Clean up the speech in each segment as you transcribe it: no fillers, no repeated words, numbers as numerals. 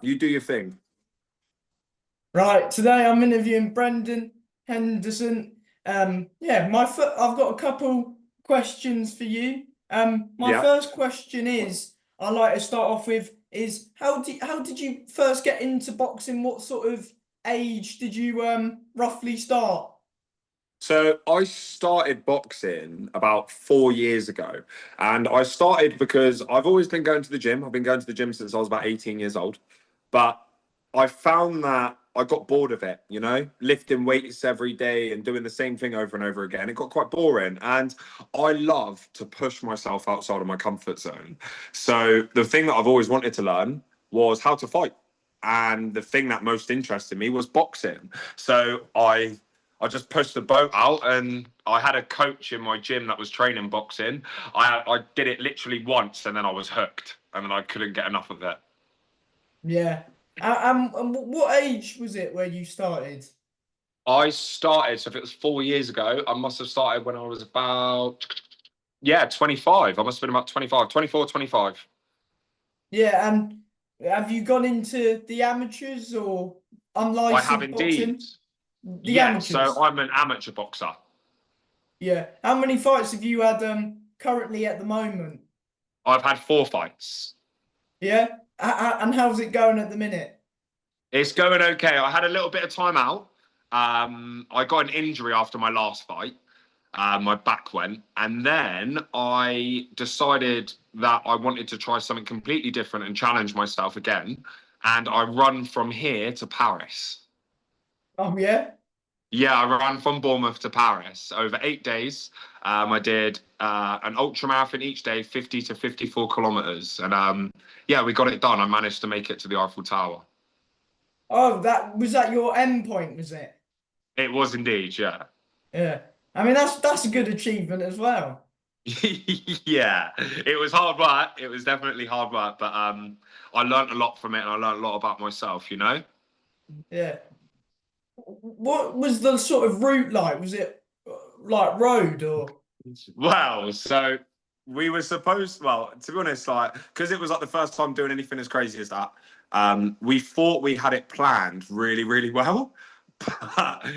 You do your thing. Right, today I'm interviewing Brendan Henderson. I've got a couple questions for you. My Yeah. first question is, I like to start off with is how did you first get into boxing? What sort of age did you roughly start? So I started boxing about 4 years ago. And I started because I've always been going to the gym. I've been going to the gym since I was about 18 years old. But I found that I got bored of it, lifting weights every day and doing the same thing over and over again. It got quite boring. And I love to push myself outside of my comfort zone. So the thing that I've always wanted to learn was how to fight. And the thing that most interested me was boxing. So I just pushed the boat out, and I had a coach in my gym that was training boxing. I did it literally once, and then I was hooked, and then I couldn't get enough of it. Yeah. And what age was it where you started? I started, so if it was 4 years ago, I must have started when I was about, yeah, 25. I must have been about 25, 24, 25. Yeah, and have you gone into the amateurs or I have unlicensed indeed. boxing? The Yeah, so amateurs. I'm an amateur boxer. Yeah. How many fights have you had currently at the moment? I've had 4 fights. Yeah. And how's it going at the minute? It's going okay. I had a little bit of time out. I got an injury after my last fight. My back went, and then I decided that I wanted to try something completely different and challenge myself again. And I run from here to Paris. Oh yeah. Yeah, I ran from Bournemouth to Paris over 8 days. I did an ultra marathon each day, 50 to 54 kilometers. And yeah, we got it done. I managed to make it to the Eiffel Tower. Oh, that your end point, was it? It was indeed, yeah. Yeah. I mean that's a good achievement as well. Yeah, it was hard work. It was definitely hard work, but I learned a lot from it, and I learned a lot about myself. Yeah. What was the sort of route like? Was it like road or? Well, so we were supposed, well, to be honest, like, because it was like the first time doing anything as crazy as that, we thought we had it planned really, really well. But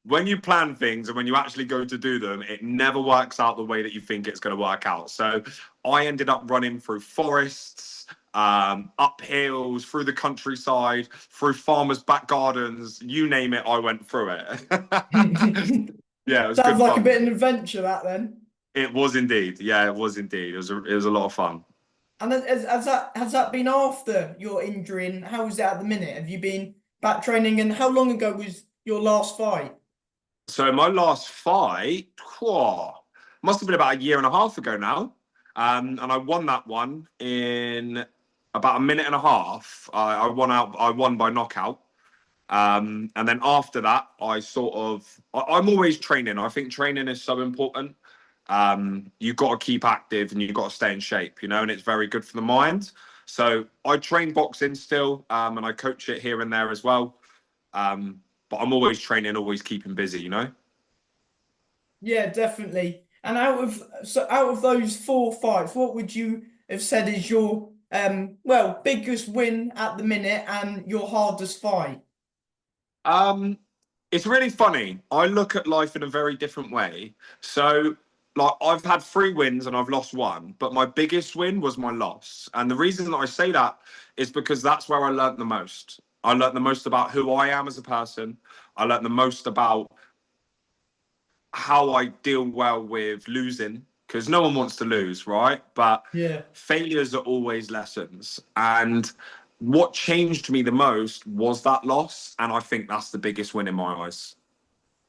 when you plan things and when you actually go to do them, it never works out the way that you think it's going to work out. So I ended up running through forests, up hills, through the countryside, through farmers' back gardens, you name it, I went through it. Yeah, it was Sounds good like a fun. bit of an adventure that then. It was indeed. Yeah, it was indeed. It was a lot of fun. And has that been after your injury, and how is it at the minute? Have you been back training, and how long ago was your last fight? So my last fight, must have been about a year and a half ago now. And I won that one in about a minute and a half. I won out. I won by knockout. And then after that, I'm always training. I think training is so important. You've got to keep active and you've got to stay in shape, and it's very good for the mind. So I train boxing still, and I coach it here and there as well. But I'm always training, always keeping busy. Yeah, definitely. And out of those four fights, what would you have said is your biggest win at the minute and your hardest fight? Um, it's really funny. I look at life in a very different way. So, like, I've had 3 wins and I've lost one, but my biggest win was my loss. And the reason that I say that is because that's where I learned the most. I learned the most about who I am as a person. I learned the most about how I deal well with losing, because no one wants to lose, right? But Yeah. failures are always lessons. And what changed me the most was that loss. And I think that's the biggest win in my eyes.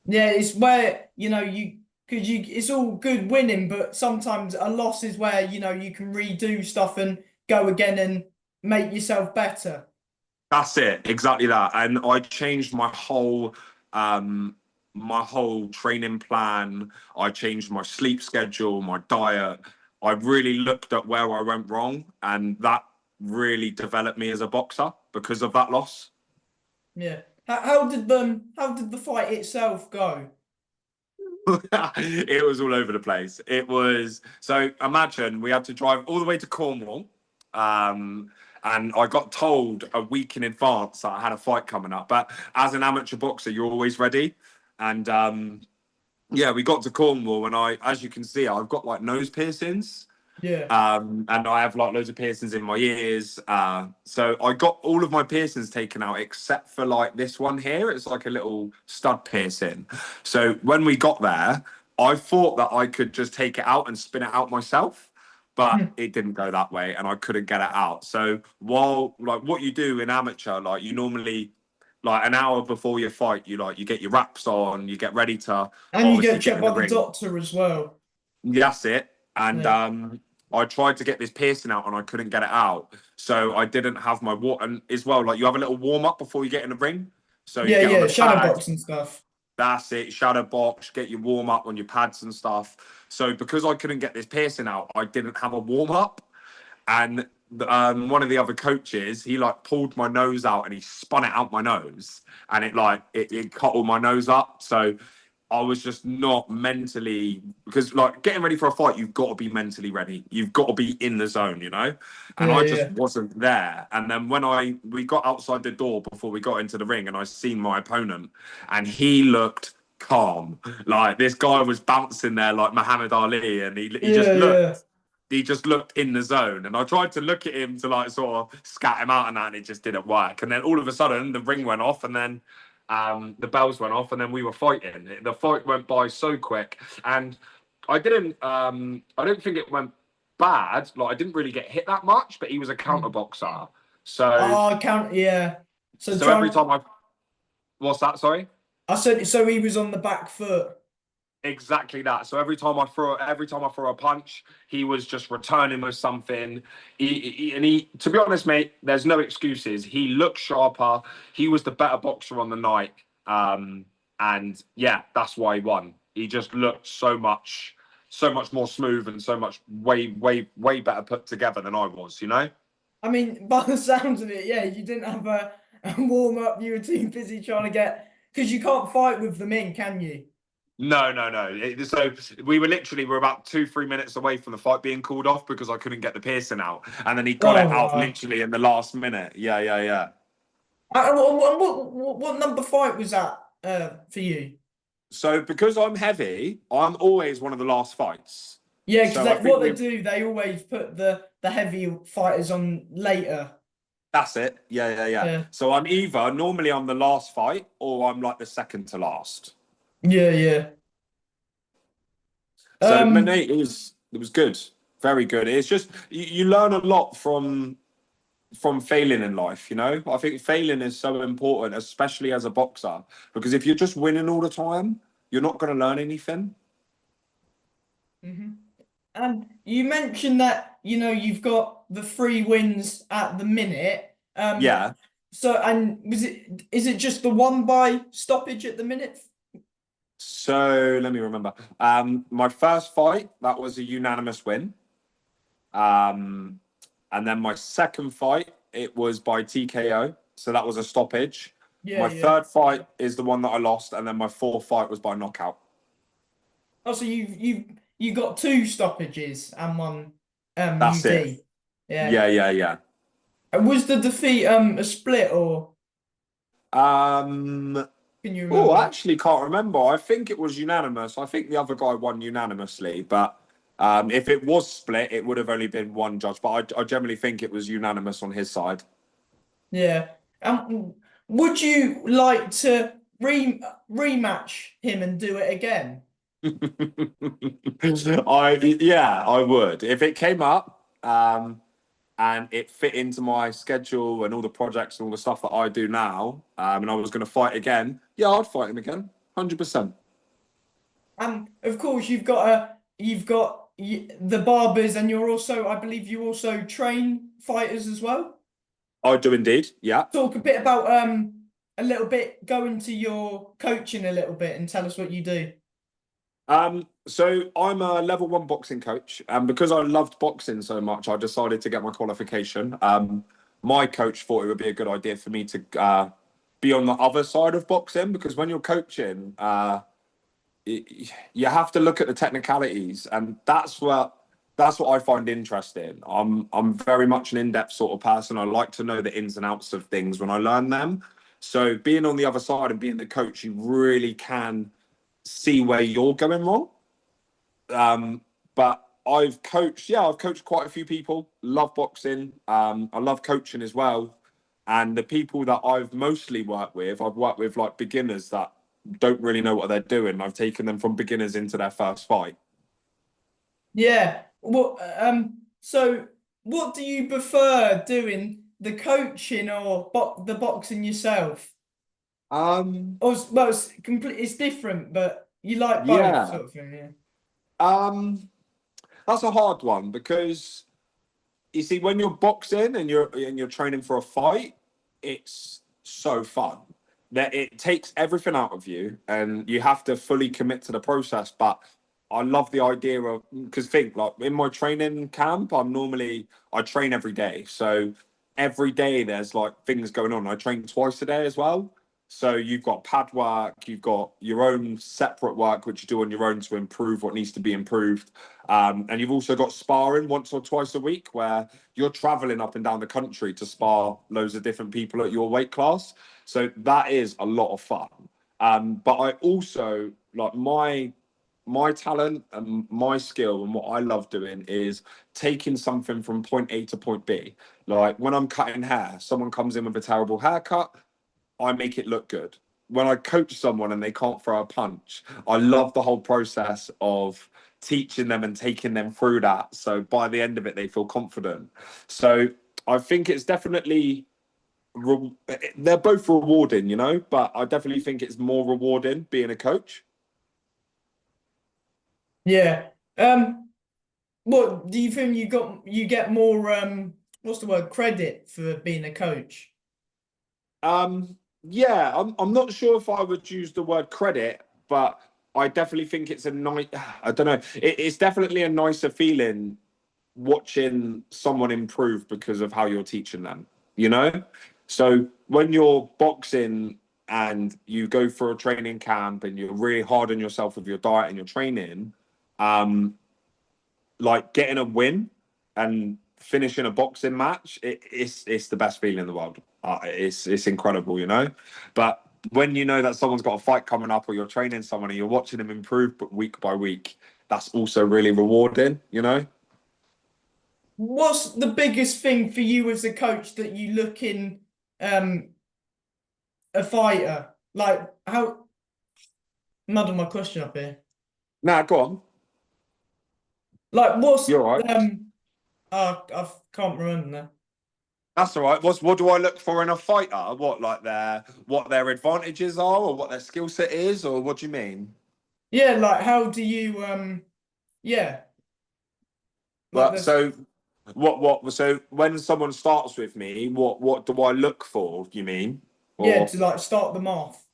Yeah, it's where, because it's all good winning, but sometimes a loss is where, you can redo stuff and go again and make yourself better. That's it, exactly that. And I changed my whole training plan. I changed my sleep schedule, my diet. I really looked at where I went wrong, and that really developed me as a boxer because of that loss. Yeah. How did the fight itself go? It was all over the place. It was so imagine we had to drive all the way to Cornwall, um, and I got told a week in advance that I had a fight coming up. But as an amateur boxer, you're always ready. And yeah, we got to Cornwall, and as you can see, I've got like nose piercings. Yeah. And I have like loads of piercings in my ears. So I got all of my piercings taken out except for like this one here. It's like a little stud piercing. So when we got there, I thought that I could just take it out and spin it out myself, but it didn't go that way, and I couldn't get it out. So while like what you do in amateur, like you normally like an hour before your fight, you get your wraps on, you get ready to And you obviously get get checked in the by the ring. doctor as well. That's it. And Yeah. I tried to get this piercing out and I couldn't get it out. So I didn't have my water. And as well, like you have a little warm up before you get in the ring. So you Yeah, get on yeah, the shadow pad. box and stuff. That's it. Shadow box. Get your warm up on your pads and stuff. So because I couldn't get this piercing out, I didn't have a warm up. And one of the other coaches, he like pulled my nose out and he spun it out my nose, and it cut all my nose up. So I was just not mentally, because like getting ready for a fight, you've got to be mentally ready. You've got to be in the zone, you know. And Yeah, I just yeah. wasn't there. And then when we got outside the door before we got into the ring, and I seen my opponent, and he looked calm. Like this guy was bouncing there like Muhammad Ali, and he just Yeah, yeah. looked. He just looked in the zone, and I tried to look at him to like sort of scat him out and that, and it just didn't work. And then all of a sudden, the ring went off, and then the bells went off, and then we were fighting. The fight went by so quick, and I don't think it went bad. Like I didn't really get hit that much, but he was a counter Mm. boxer. So Oh, count, yeah. So so every trying, time what's that? Sorry. I said, so he was on the back foot. Exactly that. So every time I throw a punch, he was just returning with something. To be honest, mate, there's no excuses. He looked sharper. He was the better boxer on the night. And yeah, that's why he won. He just looked so much more smooth and so much way better put together than I was. You know. I mean, by the sounds of it, yeah, you didn't have a warm up. You were too busy trying to get, because you can't fight with them in, can you? No, no, no. So we're about 2-3 minutes away from the fight being called off because I couldn't get the piercing out, and then he got it Oh, out right. literally in the last minute. Yeah, yeah, yeah. What number fight was that for you? So because I'm heavy, I'm always one of the last fights. Yeah, because So I think what they do, they always put the heavy fighters on later. that's it. Yeah, yeah, yeah. Yeah, So normally I'm the last fight, or I'm like the second to last. yeah, yeah. So mate, Um, it was good, very good. It's just you learn a lot from failing in life, you know. I think failing is so important, especially as a boxer, because if you're just winning all the time, you're not going to learn anything. mhm. And you mentioned that, you've got the 3 wins at the minute. Yeah. So, and is it just the one by stoppage at the minute? So let me remember. My first fight, that was a unanimous win. Um, and then my second fight, it was by TKO, so that was a stoppage. Yeah, My yeah. third fight is the one that I lost, and then my fourth fight was by knockout. Oh, so you got 2 stoppages and one That's it. UD. Yeah. Yeah, yeah, yeah. Was the defeat a split, or Um, can you oh, I remember? actually can't remember. I think it was unanimous. I think the other guy won unanimously, but if it was split, it would have only been one judge. But I generally think it was unanimous on his side. Yeah. Would you like to rematch him and do it again? I would if it came up and it fit into my schedule and all the projects and all the stuff that I do now, and I was going to fight again. Yeah, I'd fight him again, 100%. And of course, you've got the barbers, and I believe you also train fighters as well. I do indeed. Yeah. Talk a bit about a little bit, go into your coaching a little bit and tell us what you do. So I'm a level 1 boxing coach, and because I loved boxing so much, I decided to get my qualification. My coach thought it would be a good idea for me to be on the other side of boxing, because when you're coaching, you have to look at the technicalities, and that's what I find interesting. I'm very much an in-depth sort of person. I like to know the ins and outs of things when I learn them. So being on the other side and being the coach, you really can see where you're going wrong. But I've coached quite a few people. Love boxing. I love coaching as well. And the people that I've mostly worked with, I've worked with like beginners that don't really know what they're doing. I've taken them from beginners into their first fight. Yeah. So what do you prefer doing, the coaching or the boxing yourself? Um, Well, it's different, but you like both yeah. sort of thing, yeah. Um, that's a hard one because you see, when you're boxing and you're training for a fight, it's so fun that it takes everything out of you, and you have to fully commit to the process. But I love the idea of because think like in my training camp, I train every day, so every day there's like things going on. I train twice a day as well. So you've got pad work, you've got your own separate work which you do on your own to improve what needs to be improved. And you've also got sparring once or twice a week where you're traveling up and down the country to spar loads of different people at your weight class. So that is a lot of fun. But I also like my talent and my skill and what I love doing is taking something from point A to point B. Like when I'm cutting hair, someone comes in with a terrible haircut, I make it look good. When I coach someone and they can't throw a punch, I love the whole process of teaching them and taking them through that. So by the end of it, they feel confident. So I think it's definitely, they're both rewarding, you know, but I definitely think it's more rewarding being a coach. Yeah. What do you think you get more what's the word, credit for being a coach? Yeah, I'm not sure if I would use the word credit, but I definitely think it's a nice, I don't know, it's definitely a nicer feeling watching someone improve because of how you're teaching them, you know? So when you're boxing and you go for a training camp and you're really hard on yourself with your diet and your training, um, like getting a win and finishing a boxing match, it's the best feeling in the world. It's incredible, you know? But when you know that someone's got a fight coming up or you're training someone and you're watching them improve but week by week, that's also really rewarding, you know? What's the biggest thing for you as a coach that you look in um a fighter? Like how muddle my question up here. Nah, go on. Like what's You're all right. I can't remember now. That's all right. What do I look for in a fighter? What their advantages are, or what their skill set is, or what do you mean? Yeah, like how do you yeah, like But this so so when someone starts with me, what do I look for? You mean? yeah, Or to like start them off.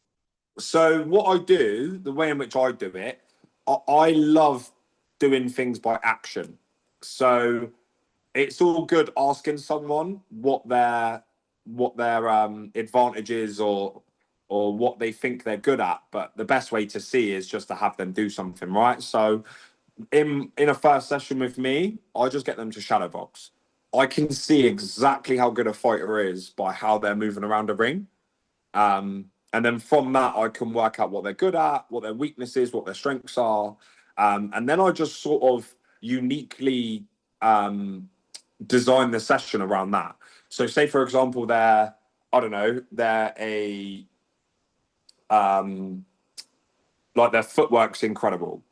so what I do, the way in which I do it, I love doing things by action. So it's all good asking someone what their advantages or what they think they're good at, but the best way to see is just to have them do something, right? So in a first session with me, I just get them to shadow box. I can see exactly how good a fighter is by how they're moving around the ring. And then from that, I can work out what they're good at, what their weaknesses, what their strengths are. And then I just sort of uniquely design the session around that. So, say for example, I don't know, they're a like their footwork's incredible,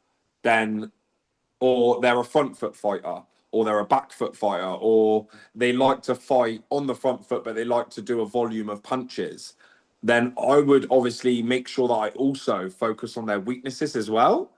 then or they're a front foot fighter, or they're a back foot fighter, or they like to fight on the front foot, but they like to do a volume of punches. Then I would obviously make sure that I also focus on their weaknesses as well.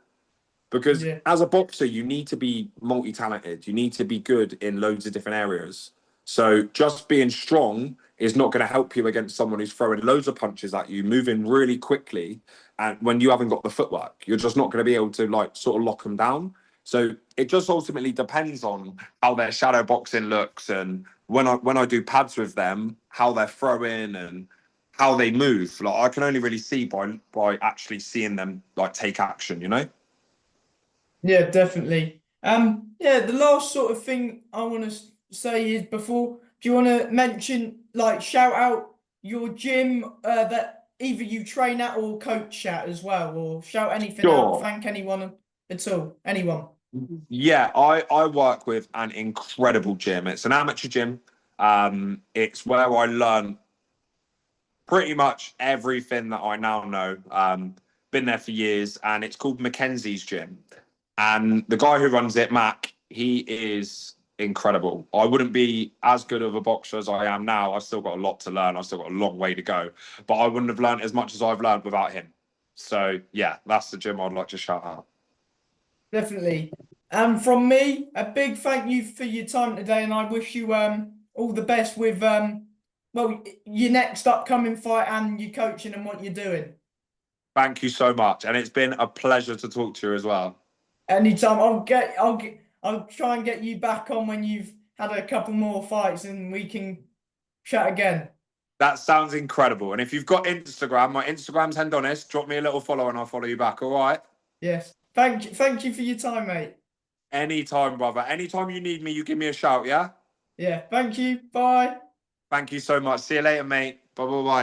Because Yeah. as a boxer, you need to be multi talented. You need to be good in loads of different areas. So just being strong is not going to help you against someone who's throwing loads of punches at you, moving really quickly, and when you haven't got the footwork, you're just not going to be able to like sort of lock them down. So it just ultimately depends on how their shadow boxing looks, and when I do pads with them, how they're throwing and how they move. Like I can only really see by actually seeing them like take action, you know. Yeah, definitely. Yeah, the last sort of thing I want to say is before, do you want to mention, like, shout out your gym that either you train at or coach at as well, or shout anything out, Sure. thank anyone at all, anyone. Yeah, I work with an incredible gym. It's an amateur gym. It's where I learn pretty much everything that I now know. Been there for years, and it's called Mackenzie's Gym. And the guy who runs it, Mac, he is incredible. I wouldn't be as good of a boxer as I am now. I've still got a lot to learn. I've still got a long way to go. But I wouldn't have learned as much as I've learned without him. So yeah, that's the gym I'd like to shout out. Definitely. And from me, a big thank you for your time today, and I wish you all the best with well, your next upcoming fight and your coaching and what you're doing. Thank you so much. And it's been a pleasure to talk to you as well. Anytime, I'll try and get you back on when you've had a couple more fights and we can chat again. That sounds incredible. And if you've got Instagram, my Instagram's Hendonis, drop me a little follow and I'll follow you back. All right. Yes. Thank you for your time, mate. Anytime, brother. Anytime you need me, you give me a shout, yeah? Yeah, thank you. Bye. Thank you so much. See you later, mate. Bye bye bye.